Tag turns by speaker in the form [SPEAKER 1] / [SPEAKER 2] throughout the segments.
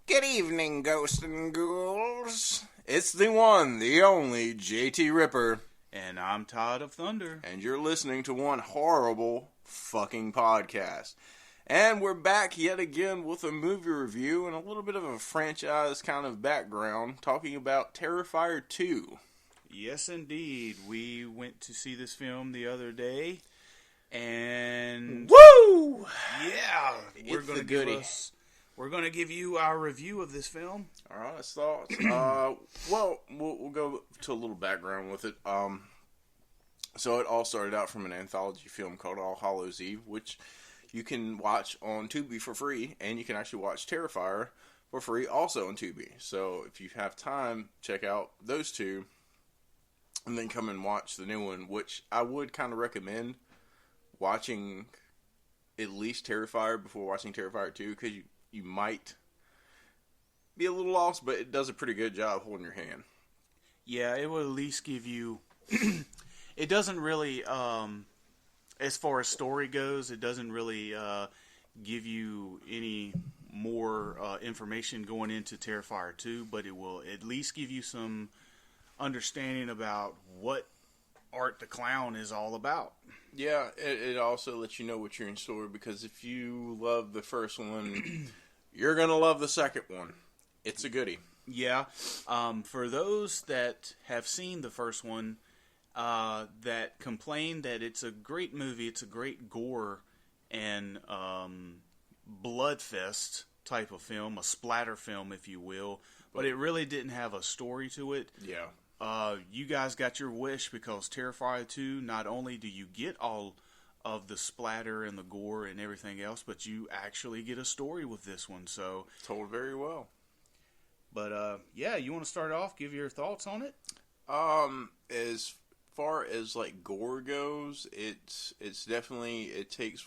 [SPEAKER 1] Good evening, ghosts and ghouls. It's the one, the only JT Ripper,
[SPEAKER 2] And I'm Todd of Thunder.
[SPEAKER 1] and you're listening to one horrible fucking podcast. And we're back yet again with a movie review and a little bit of a franchise kind of background, talking about Terrifier 2.
[SPEAKER 2] Yes, indeed. We went to see this film the other day, and
[SPEAKER 1] Woo!
[SPEAKER 2] yeah, we're
[SPEAKER 1] It's
[SPEAKER 2] going
[SPEAKER 1] the
[SPEAKER 2] to
[SPEAKER 1] goodie.
[SPEAKER 2] we're going to give you our review of this film.
[SPEAKER 1] All right, thoughts. We'll go to a little background with it. So it all started out from an anthology film called All Hallows Eve, which you can watch on Tubi for free, and you can actually watch Terrifier for free also on Tubi. So if you have time, check out those two, and then come and watch the new one, which I would kind of recommend watching at least Terrifier before watching Terrifier 2, because you might be a little lost, but it does a pretty good job holding your hand.
[SPEAKER 2] Yeah, it will at least give you... It doesn't really, as far as story goes, it doesn't really give you any more information going into Terrifier 2, but it will at least give you some understanding about what Art the Clown is all about.
[SPEAKER 1] Yeah, it also lets you know what you're in store, because if you love the first one, you're going to love the second one. It's a goodie.
[SPEAKER 2] Yeah, for those that have seen the first one, that complain that it's a great movie, it's a great gore and bloodfest type of film, a splatter film, if you will, but it really didn't have a story to it.
[SPEAKER 1] Yeah.
[SPEAKER 2] You guys got your wish, because Terrifier 2, not only do you get all of the splatter and the gore and everything else, but you actually get a story with this one. So
[SPEAKER 1] Told very well.
[SPEAKER 2] But yeah, you want to start off, give your thoughts on it?
[SPEAKER 1] As far as like gore goes, it's definitely, it takes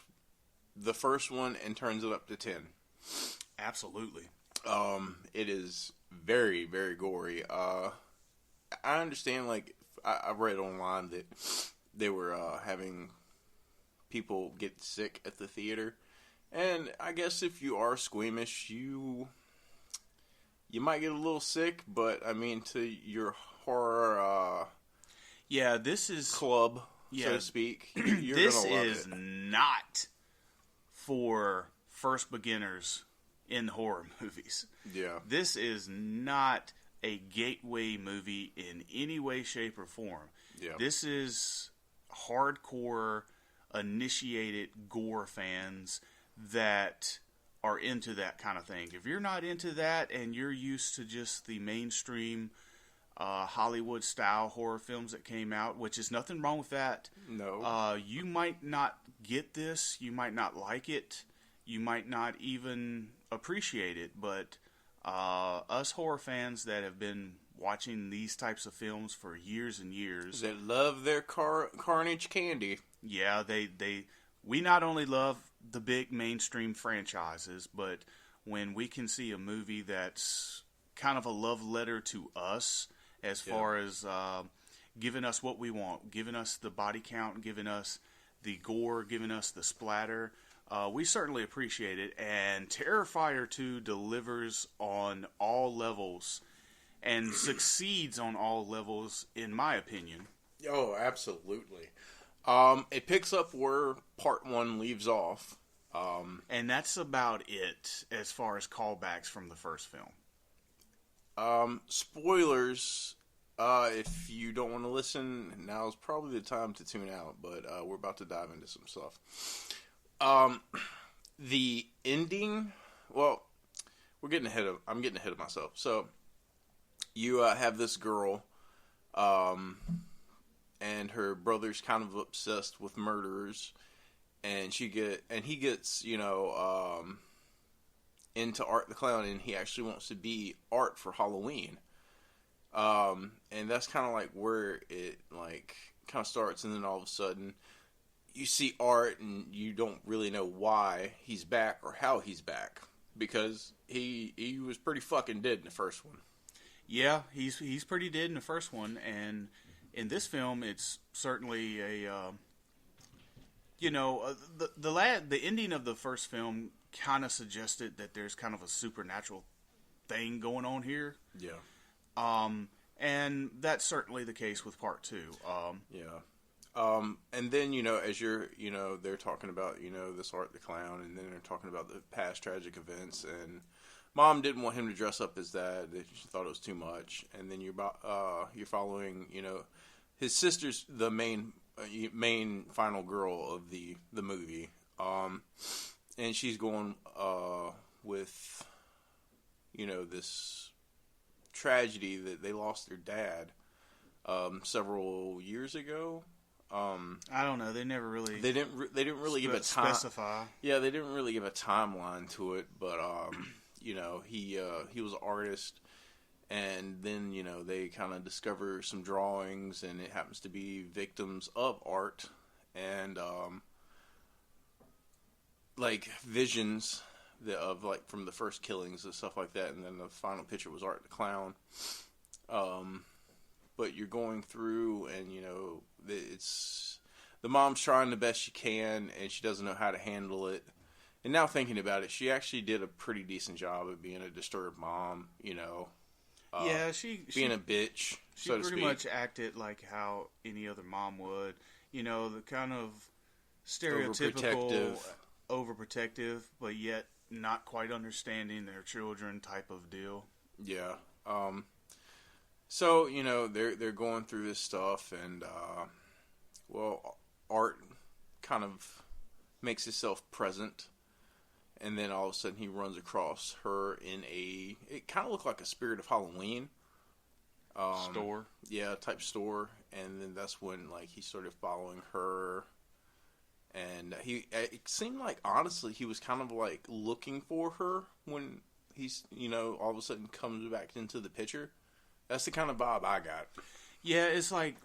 [SPEAKER 1] the first one and turns it up to 10.
[SPEAKER 2] Absolutely.
[SPEAKER 1] It is very, very gory. I understand, like, I read online that they were having people get sick at the theater, and I guess if you are squeamish, you might get a little sick, but I mean, to your horror
[SPEAKER 2] Yeah, this is
[SPEAKER 1] club, so to speak, you're
[SPEAKER 2] this
[SPEAKER 1] gonna love
[SPEAKER 2] is
[SPEAKER 1] it.
[SPEAKER 2] not for first beginners in horror movies.
[SPEAKER 1] Yeah.
[SPEAKER 2] This is not a gateway movie in any way, shape, or form.
[SPEAKER 1] Yeah.
[SPEAKER 2] This is hardcore, initiated gore fans that are into that kind of thing. If you're not into that and you're used to just the mainstream Hollywood-style horror films that came out, which is nothing wrong with that.
[SPEAKER 1] No.
[SPEAKER 2] You might not get this. You might not like it. You might not even appreciate it. But us horror fans that have been watching these types of films for years and years,
[SPEAKER 1] That love their carnage candy.
[SPEAKER 2] yeah, we not only love the big mainstream franchises, but when we can see a movie that's kind of a love letter to us, as far as giving us what we want, giving us the body count, giving us the gore, giving us the splatter, we certainly appreciate it. And Terrifier 2 delivers on all levels and succeeds on all levels, in my opinion.
[SPEAKER 1] Oh, absolutely. It picks up where part 1 leaves off.
[SPEAKER 2] And that's about it as far as callbacks from the first film.
[SPEAKER 1] Spoilers, if you don't want to listen, now's probably the time to tune out, but we're about to dive into some stuff. The ending, well, I'm getting ahead of myself. So, you have this girl, and her brother's kind of obsessed with murderers, and he gets, into Art the Clown, and he actually wants to be Art for Halloween. And that's kind of like where it like kind of starts, and then all of a sudden you see Art, and you don't really know why he's back or how he's back, because he was pretty fucking dead in the first one.
[SPEAKER 2] Yeah, he's pretty dead in the first one, and in this film, it's certainly a the ending of the first film kind of suggested that there's kind of a supernatural thing going on here.
[SPEAKER 1] Yeah.
[SPEAKER 2] And that's certainly the case with part 2.
[SPEAKER 1] And then, as you're, they're talking about, this Art the Clown, and then they're talking about the past tragic events, and Mom didn't want him to dress up as that. She thought it was too much. And then you're following, his sister's the main final girl of the movie. And she's going with, this tragedy that they lost their dad several years ago.
[SPEAKER 2] I don't know. They never really.
[SPEAKER 1] They didn't really give a
[SPEAKER 2] specify.
[SPEAKER 1] Yeah, they didn't really give a timeline to it, but he was an artist, and then they kind of discover some drawings, and it happens to be victims of art, and like visions of like from the first killings and stuff like that, and then the final picture was Art the Clown. But you're going through, and it's the mom's trying the best she can, and she doesn't know how to handle it. And now thinking about it, she actually did a pretty decent job of being a disturbed mom.
[SPEAKER 2] She
[SPEAKER 1] being a bitch.
[SPEAKER 2] She pretty much acted like how any other mom would. The kind of stereotypical, overprotective, but yet not quite understanding their children type of deal.
[SPEAKER 1] Yeah. So, they're going through this stuff, and, Art kind of makes himself present, and then all of a sudden he runs across her in it kind of looked like a Spirit of Halloween.
[SPEAKER 2] Store.
[SPEAKER 1] Yeah, type store, and then that's when, he started following her, and it seemed like, honestly, he was kind of, looking for her when he's, all of a sudden comes back into the picture. That's the kind of vibe I got.
[SPEAKER 2] Yeah, it's like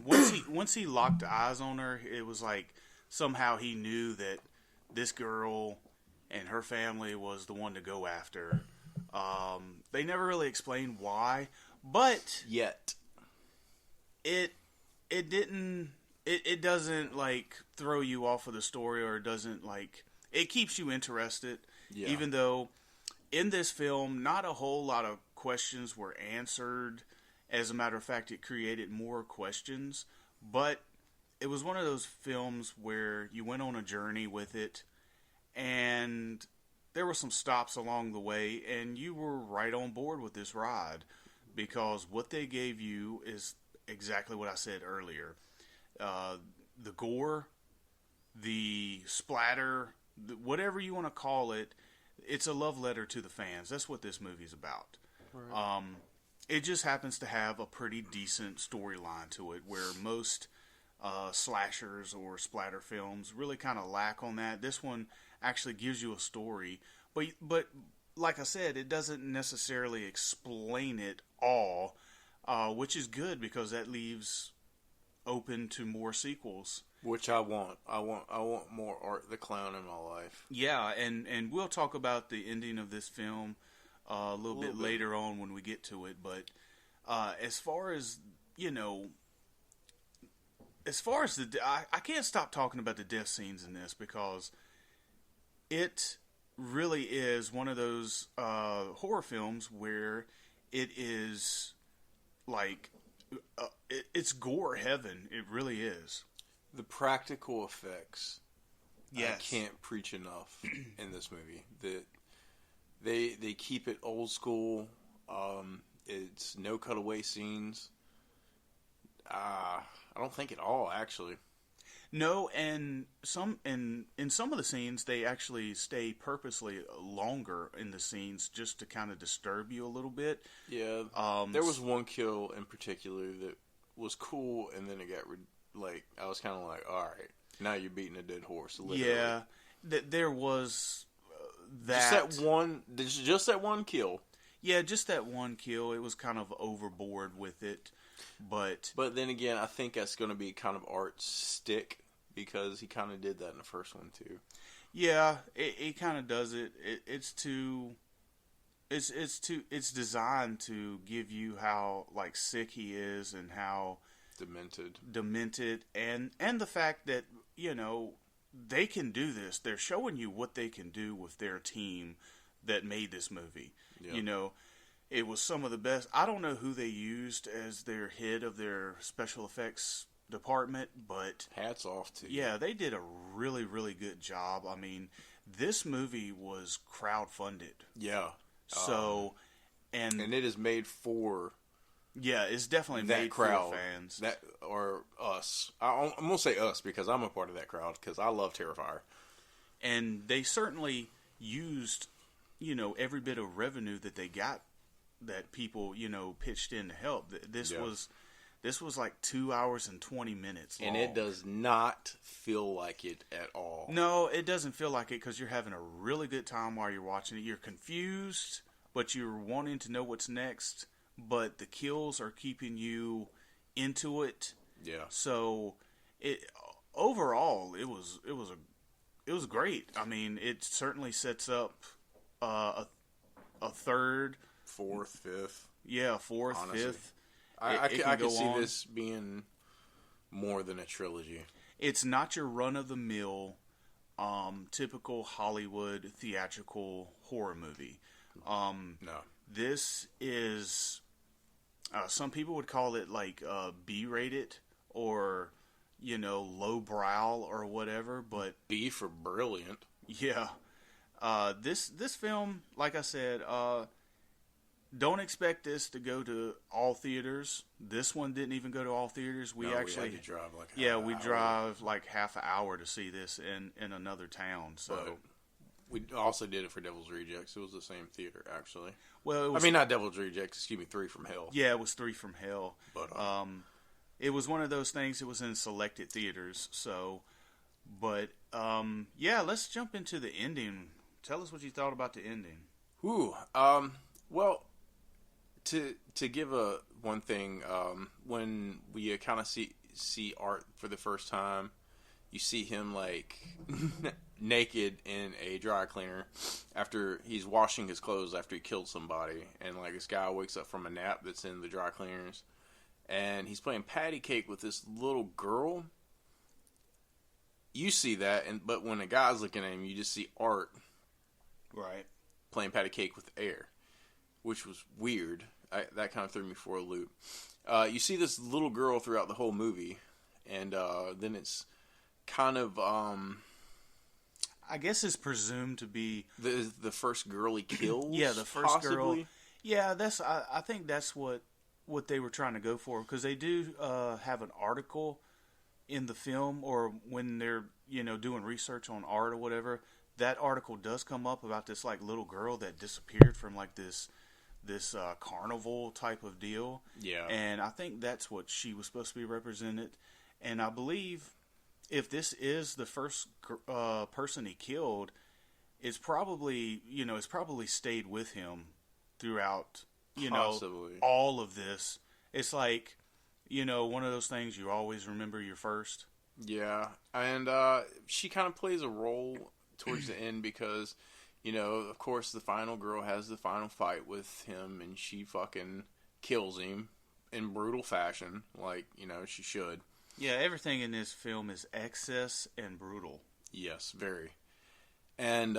[SPEAKER 2] once he locked eyes on her, it was like somehow he knew that this girl and her family was the one to go after. They never really explained why, but
[SPEAKER 1] yet
[SPEAKER 2] it doesn't throw you off of the story, or it doesn't it keeps you interested.
[SPEAKER 1] Yeah.
[SPEAKER 2] Even though in this film not a whole lot of questions were answered. As a matter of fact, it created more questions, but it was one of those films where you went on a journey with it, and there were some stops along the way, and you were right on board with this ride, because what they gave you is exactly what I said earlier. The gore, the splatter, whatever you want to call it, it's a love letter to the fans. That's what this movie's about. Right. It just happens to have a pretty decent storyline to it, where most slashers or splatter films really kind of lack on that. This one actually gives you a story, but like I said, it doesn't necessarily explain it all, which is good, because that leaves open to more sequels.
[SPEAKER 1] Which I want. I want more Art the Clown in my life.
[SPEAKER 2] Yeah, and we'll talk about the ending of this film a little bit later on when we get to it. But as far as, I can't stop talking about the death scenes in this, because it really is one of those horror films where it is it's gore heaven. It really is.
[SPEAKER 1] The practical effects,
[SPEAKER 2] yes.
[SPEAKER 1] I can't preach enough in this movie. That they keep it old school. It's no cutaway scenes. I don't think at all, actually.
[SPEAKER 2] No, and in some of the scenes, they actually stay purposely longer in the scenes just to kind of disturb you a little bit.
[SPEAKER 1] Yeah, there was one kill in particular that was cool, and then it got I was kind of like, all right, now you're beating a dead horse. Literally.
[SPEAKER 2] Yeah, there was that.
[SPEAKER 1] Just that one kill.
[SPEAKER 2] Yeah, just that one kill. It was kind of overboard with it. But
[SPEAKER 1] then again, I think that's going to be kind of Art's stick, because he kind of did that in the first one too.
[SPEAKER 2] Yeah, he kind of does it. It's designed to give you how sick he is, and how demented, and the fact that they can do this. They're showing you what they can do with their team that made this movie.
[SPEAKER 1] Yeah.
[SPEAKER 2] You know, it was some of the best. I don't know who they used as their head of their special effects department, but
[SPEAKER 1] hats off to you.
[SPEAKER 2] yeah, they did a really, really good job. I mean, this movie was crowdfunded.
[SPEAKER 1] Yeah.
[SPEAKER 2] So, and
[SPEAKER 1] it is made for
[SPEAKER 2] yeah, it's definitely
[SPEAKER 1] that
[SPEAKER 2] made
[SPEAKER 1] crowd,
[SPEAKER 2] for fans.
[SPEAKER 1] that or us. I'm gonna say us because I'm a part of that crowd because I love Terrifier.
[SPEAKER 2] And they certainly used, you know, every bit of revenue that they got that people, you know, pitched in to help. This was like 2 hours and 20 minutes long.
[SPEAKER 1] And it does not feel like it at all.
[SPEAKER 2] No, it doesn't feel like it because you're having a really good time while you're watching it. You're confused, but you're wanting to know what's next. But the kills are keeping you into it.
[SPEAKER 1] Yeah.
[SPEAKER 2] So, overall, it was great. I mean, it certainly sets up a third,
[SPEAKER 1] fourth, fifth.
[SPEAKER 2] Yeah, fourth,
[SPEAKER 1] honestly.
[SPEAKER 2] fifth.
[SPEAKER 1] I can see this being more than a trilogy.
[SPEAKER 2] It's not your run-of-the-mill, typical Hollywood theatrical horror movie.
[SPEAKER 1] No.
[SPEAKER 2] This is, some people would call it like B-rated or, you know, lowbrow or whatever, but
[SPEAKER 1] B for brilliant.
[SPEAKER 2] yeah. This film, like I said, don't expect this to go to all theaters. This one didn't even go to all theaters. We
[SPEAKER 1] had
[SPEAKER 2] actually
[SPEAKER 1] to drive like
[SPEAKER 2] we drive like half an hour to see this in another town. So
[SPEAKER 1] but we also did it for Devil's Rejects. It was the same theater actually.
[SPEAKER 2] well, it was,
[SPEAKER 1] I mean, not Devil's Rejects. Excuse me, 3 from Hell.
[SPEAKER 2] yeah, it was 3 from Hell.
[SPEAKER 1] But
[SPEAKER 2] it was one of those things. It was in selected theaters. So, but yeah, let's jump into the ending. Tell us what you thought about the ending.
[SPEAKER 1] Well, to give one thing, when we kind of see Art for the first time, you see him like naked in a dry cleaner after he's washing his clothes after he killed somebody, and like this guy wakes up from a nap that's in the dry cleaners, and he's playing patty cake with this little girl. You see that, but when a guy's looking at him, you just see Art,
[SPEAKER 2] right,
[SPEAKER 1] playing patty cake with air, which was weird. That kind of threw me for a loop. You see this little girl throughout the whole movie, and then it's kind of
[SPEAKER 2] I guess it's presumed to be
[SPEAKER 1] the first girl he kills.
[SPEAKER 2] Yeah, the first
[SPEAKER 1] possibly.
[SPEAKER 2] girl. Yeah, that's. I think that's what they were trying to go for, because they do have an article in the film, or when they're doing research on Art or whatever. That article does come up about this like little girl that disappeared from like this carnival type of deal.
[SPEAKER 1] Yeah,
[SPEAKER 2] and I think that's what she was supposed to be represented. And I believe if this is the first person he killed, it's probably stayed with him throughout
[SPEAKER 1] possibly
[SPEAKER 2] all of this. It's like one of those things you always remember your first.
[SPEAKER 1] Yeah, and she kind of plays a role towards the end because of course the final girl has the final fight with him, and she fucking kills him in brutal fashion, like she should.
[SPEAKER 2] Yeah, everything in this film is excess and brutal.
[SPEAKER 1] Yes, very. And,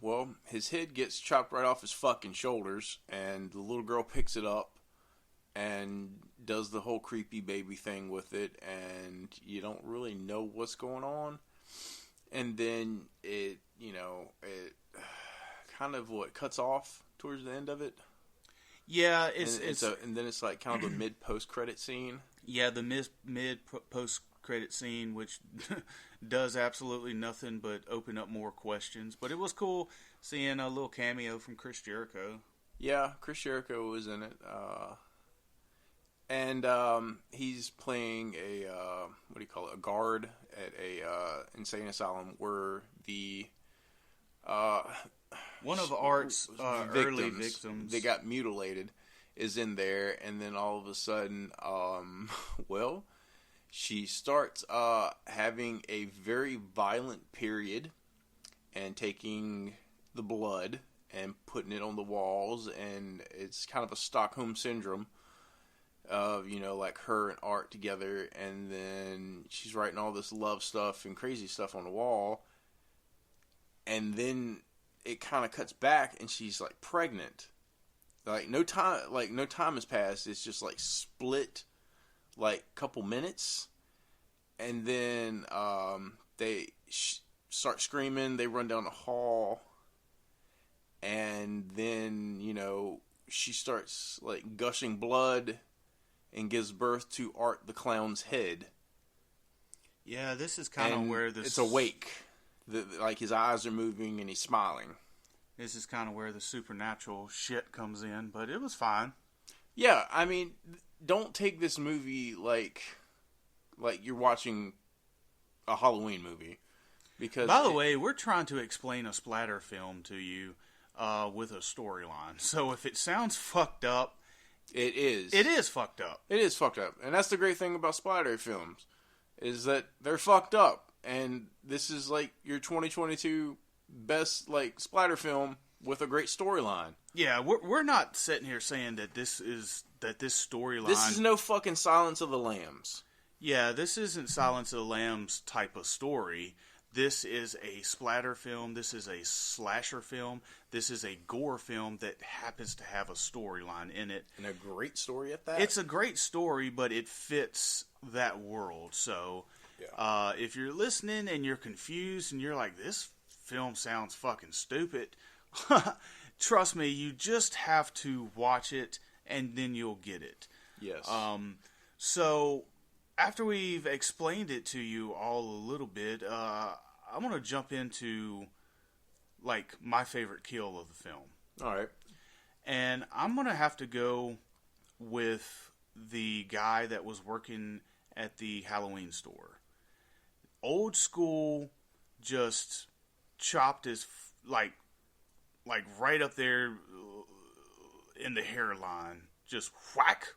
[SPEAKER 1] well, his head gets chopped right off his fucking shoulders, and the little girl picks it up and does the whole creepy baby thing with it, and you don't really know what's going on. And then it kind of cuts off towards the end of it.
[SPEAKER 2] Yeah,
[SPEAKER 1] and then it's like kind of a mid-post credit scene.
[SPEAKER 2] Yeah, the mid post credit scene, which does absolutely nothing but open up more questions. But it was cool seeing a little cameo from Chris Jericho.
[SPEAKER 1] Yeah, Chris Jericho was in it, and he's playing a guard at a insane asylum where the
[SPEAKER 2] one of Art's early victims,
[SPEAKER 1] they got mutilated, is in there, and then all of a sudden, well, she starts having a very violent period and taking the blood and putting it on the walls, and it's kind of a Stockholm syndrome of, like her and Art together, and then she's writing all this love stuff and crazy stuff on the wall, and then it kind of cuts back, and she's like pregnant. no time has passed. It's just like split, like couple minutes, and then they start screaming. They run down the hall, and then she starts like gushing blood, and gives birth to Art the Clown's head.
[SPEAKER 2] Yeah, this is kind of where this...
[SPEAKER 1] It's awake. Like his eyes are moving and he's smiling.
[SPEAKER 2] This is kind of where the supernatural shit comes in, but it was fine.
[SPEAKER 1] Yeah, I mean, don't take this movie like you're watching a Halloween movie. Because
[SPEAKER 2] by the way, we're trying to explain a splatter film to you with a storyline. So if it sounds fucked up,
[SPEAKER 1] it is.
[SPEAKER 2] It is fucked up.
[SPEAKER 1] It is fucked up. And that's the great thing about splatter films, is that they're fucked up. And this is like your 2022 best like splatter film with a great storyline.
[SPEAKER 2] Yeah, we're not sitting here saying that this storyline...
[SPEAKER 1] This is no fucking Silence of the Lambs.
[SPEAKER 2] Yeah, this isn't Silence of the Lambs type of story. This is a splatter film. This is a slasher film. This is a gore film that happens to have a storyline in it.
[SPEAKER 1] And a great story at that.
[SPEAKER 2] It's a great story, but it fits that world. So,
[SPEAKER 1] yeah.
[SPEAKER 2] If you're listening and you're confused and you're like, this film sounds fucking stupid, trust me, you just have to watch it and then you'll get it.
[SPEAKER 1] Yes.
[SPEAKER 2] So... after we've explained it to you all a little bit, I'm going to jump into, like, my favorite kill of the film.
[SPEAKER 1] All right.
[SPEAKER 2] And I'm going to have to go with the guy that was working at the Halloween store. Old school, just chopped his, like right up there in the hairline. Just whack.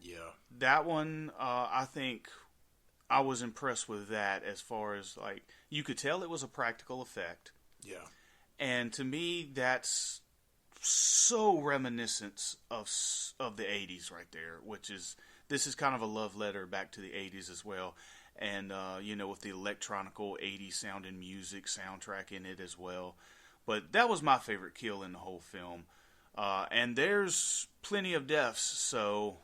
[SPEAKER 1] Yeah.
[SPEAKER 2] That one, I think I was impressed with that as far as, like, you could tell it was a practical effect.
[SPEAKER 1] Yeah.
[SPEAKER 2] And to me, that's so reminiscent of the 80s right there, this is kind of a love letter back to the 80s as well. And, with the electronical 80s sounding music soundtrack in it as well. But that was my favorite kill in the whole film. And there's plenty of deaths, so...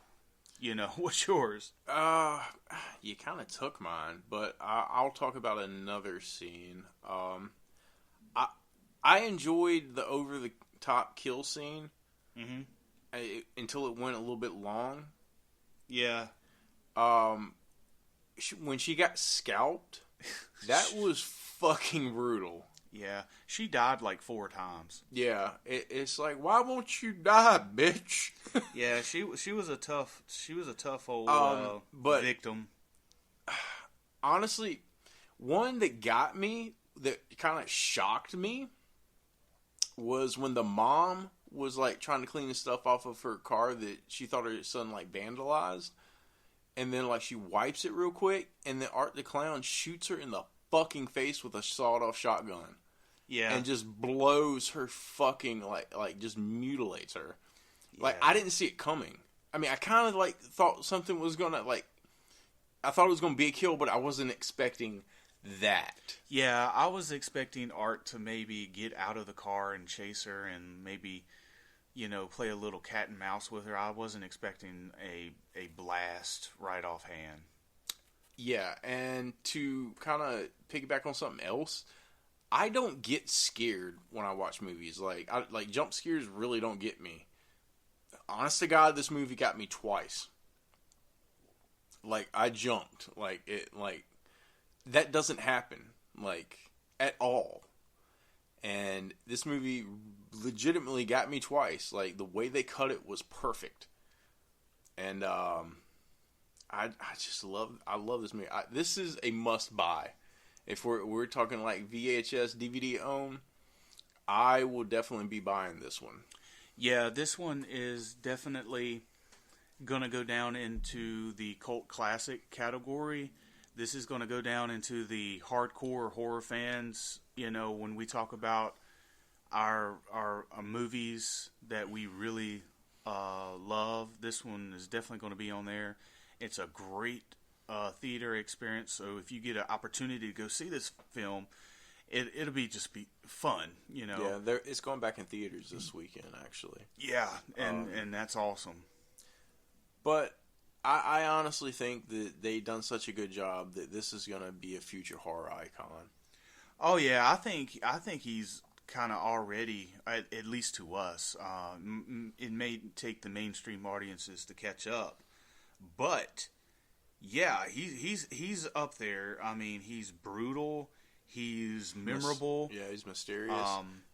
[SPEAKER 2] what's yours?
[SPEAKER 1] You kind of took mine, but I'll talk about another scene. I enjoyed the over-the-top kill scene until it went a little bit long.
[SPEAKER 2] Yeah.
[SPEAKER 1] When she got scalped, that was fucking brutal.
[SPEAKER 2] Yeah, she died like 4 times.
[SPEAKER 1] Yeah, it's like, why won't you die, bitch?
[SPEAKER 2] Yeah, she was a tough old victim.
[SPEAKER 1] Honestly, one that got me, that kind of shocked me, was when the mom was like trying to clean the stuff off of her car that she thought her son like vandalized, and then like she wipes it real quick, and then Art the Clown shoots her in the fucking face with a sawed-off shotgun.
[SPEAKER 2] Yeah.
[SPEAKER 1] And just blows her fucking, like just mutilates her.
[SPEAKER 2] Yeah.
[SPEAKER 1] Like, I didn't see it coming. I mean, I kind of, like, thought something was gonna, like... I thought it was gonna be a kill, but I wasn't expecting that.
[SPEAKER 2] Yeah, I was expecting Art to maybe get out of the car and chase her and maybe, play a little cat and mouse with her. I wasn't expecting a blast right offhand.
[SPEAKER 1] Yeah, and to kind of piggyback on something else, I don't get scared when I watch movies. Like jump scares really don't get me. Honest to God, this movie got me twice. Like, I jumped. That doesn't happen, at all. And this movie legitimately got me twice. Like, the way they cut it was perfect. And, I love this movie. This is a must buy. If we're talking like VHS, DVD own, I will definitely be buying this one.
[SPEAKER 2] Yeah, this one is definitely gonna go down into the cult classic category. This is gonna go down into the hardcore horror fans. When we talk about our movies that we really love, this one is definitely going to be on there. It's a great theater experience. So if you get an opportunity to go see this film, it'll be fun, you know.
[SPEAKER 1] Yeah, it's going back in theaters this weekend, actually.
[SPEAKER 2] Yeah, and that's awesome.
[SPEAKER 1] But I honestly think that they done such a good job that this is going to be a future horror icon.
[SPEAKER 2] Oh yeah, I think he's kind of already, at least to us. It may take the mainstream audiences to catch up, but yeah, he's up there. I mean, he's brutal. He's memorable.
[SPEAKER 1] He's mysterious,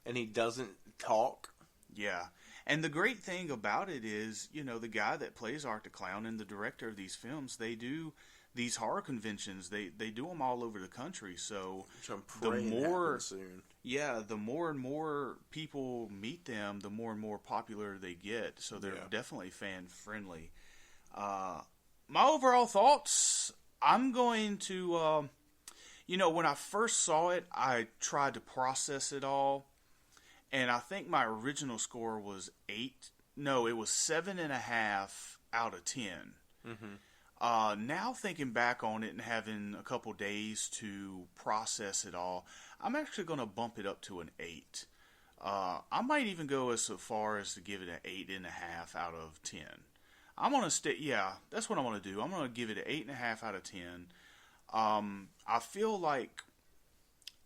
[SPEAKER 1] and he doesn't talk.
[SPEAKER 2] Yeah, and the great thing about it is, you know, the guy that plays Art the Clown and the director of these films, they do these horror conventions. They do them all over the country. So the more, the more and more people meet them, the more and more popular they get. So they're definitely fan friendly. My overall thoughts, I'm going to, you know, when I first saw it, I tried to process it all. And I think my original score was 8. No, it was 7.5 out of 10. Mm-hmm. Now thinking back on it and having a couple days to process it all, I'm actually going to bump it up to an 8. I might even go as far as to give it an 8.5 out of 10. I'm going to stay. Yeah, that's what I'm going to do. I'm going to give it an 8.5 out of 10. I feel like,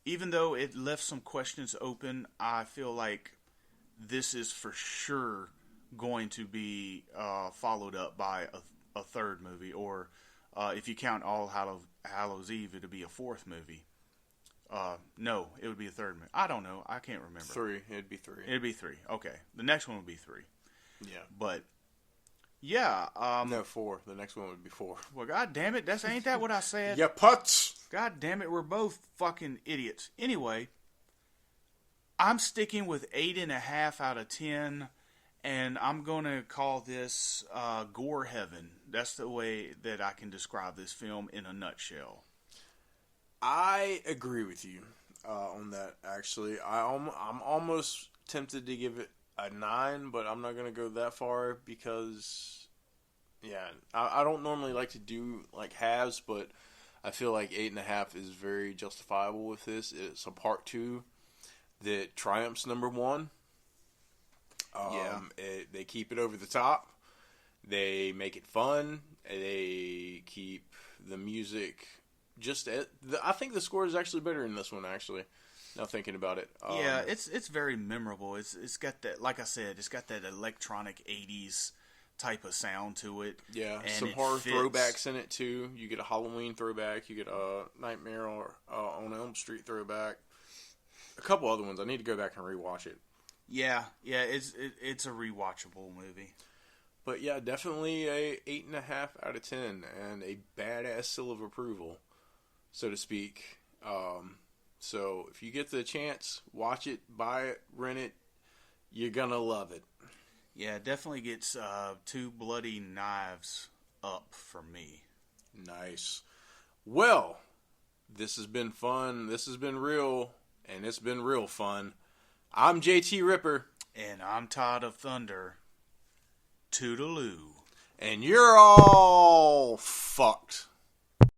[SPEAKER 2] even though it left some questions open, I feel like this is for sure going to be followed up by a third movie, or if you count All Hallows Eve, it'll be a fourth movie. No, it would be a third movie. I don't know. I can't remember.
[SPEAKER 1] 3. It'd be 3.
[SPEAKER 2] It'd be 3. Okay. The next one would be 3.
[SPEAKER 1] Yeah.
[SPEAKER 2] But, yeah.
[SPEAKER 1] No, 4. The next one would be 4.
[SPEAKER 2] Well, god damn it. Ain't that what I said?
[SPEAKER 1] Yeah, putz!
[SPEAKER 2] God damn it. We're both fucking idiots. Anyway, I'm sticking with 8.5 out of 10. And I'm going to call this Gore Heaven. That's the way that I can describe this film in a nutshell.
[SPEAKER 1] I agree with you on that, actually. I'm almost tempted to give it a 9, but I'm not going to go that far because, I don't normally like to do like halves, but I feel like 8.5 is very justifiable with this. It's a part 2 that triumphs number 1. They keep it over the top. They make it fun. They keep the music I think the score is actually better in this one, actually. Now thinking about it.
[SPEAKER 2] It's very memorable. It's got that, like I said, it's got that electronic 80s type of sound to it.
[SPEAKER 1] Yeah, and some horror throwbacks in it too. You get a Halloween throwback. You get a Nightmare on Elm Street throwback. A couple other ones. I need to go back and rewatch it.
[SPEAKER 2] Yeah, it's a rewatchable movie.
[SPEAKER 1] But yeah, definitely a 8.5 out of 10 and a badass seal of approval, so to speak. So if you get the chance, watch it, buy it, rent it. You're gonna love it.
[SPEAKER 2] Yeah, it definitely gets 2 bloody knives up for me.
[SPEAKER 1] Nice. Well, this has been fun. This has been real, and it's been real fun. I'm JT Ripper.
[SPEAKER 2] And I'm Todd of Thunder. Toodaloo.
[SPEAKER 1] And you're all fucked.